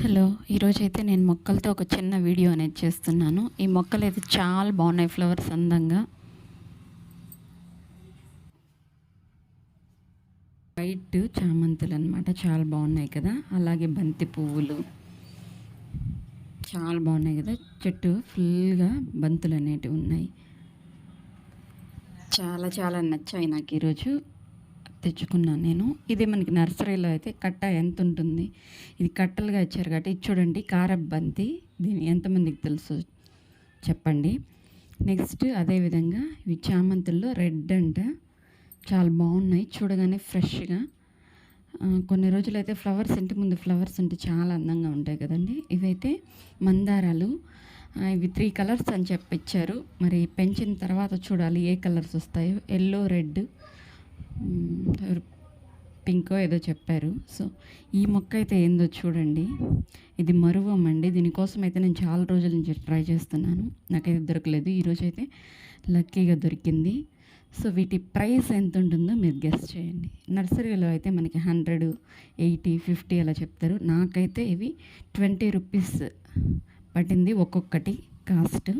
Hello, ఈరోజైతే నేను మొక్కలతో ఒక చిన్న వీడియో అనేది చేస్తున్నాను. ఈ మొక్కలు అయితే చాలా బాగున్నాయి, ఫ్లవర్స్ అందంగా. వైట్ చామంతులు అనమాట, చాలా బాగున్నాయి కదా. అలాగే బంతి పువ్వులు చాలా బాగున్నాయి కదా. చెట్టు ఫుల్గా బంతులు అనేటివి ఉన్నాయి. చాలా చాలా నచ్చాయి నాకు. ఈరోజు తెచ్చుకున్నాను నేను. ఇది మనకి నర్సరీలో అయితే కట్ట ఎంత ఉంటుంది, ఇది కట్టలుగా ఇచ్చారు కాబట్టి. ఇది చూడండి, కారపు బంతి. దీని ఎంతమందికి తెలుసు చెప్పండి. నెక్స్ట్ అదేవిధంగా ఇవి చామంతుల్లో రెడ్ అంట, చాలా బాగున్నాయి చూడగానే ఫ్రెష్గా. కొన్ని రోజులైతే ఫ్లవర్స్, ఇంటి ముందు ఫ్లవర్స్ ఉంటే చాలా అందంగా ఉంటాయి కదండి. ఇవైతే మందారాలు. ఇవి 3 కలర్స్ అని చెప్పిచ్చారు. మరి పెంచిన తర్వాత చూడాలి ఏ కలర్స్ వస్తాయో. ఎల్లో, రెడ్, పింకో ఏదో చెప్పారు. సో ఈ మొక్క అయితే ఏందో చూడండి. ఇది మరువం అండి. దీనికోసం అయితే నేను చాలా రోజుల నుంచి ట్రై చేస్తున్నాను, నాకైతే దొరకలేదు. ఈరోజు అయితే లక్కీగా దొరికింది. సో వీటి ప్రైస్ ఎంత ఉంటుందో మీరు గెస్ చేయండి. నర్సరీలో అయితే మనకి 100, 80, 50 అలా చెప్తారు. నాకైతే ఇవి 20 రూపీస్ పట్టింది ఒక్కొక్కటి కాస్ట్.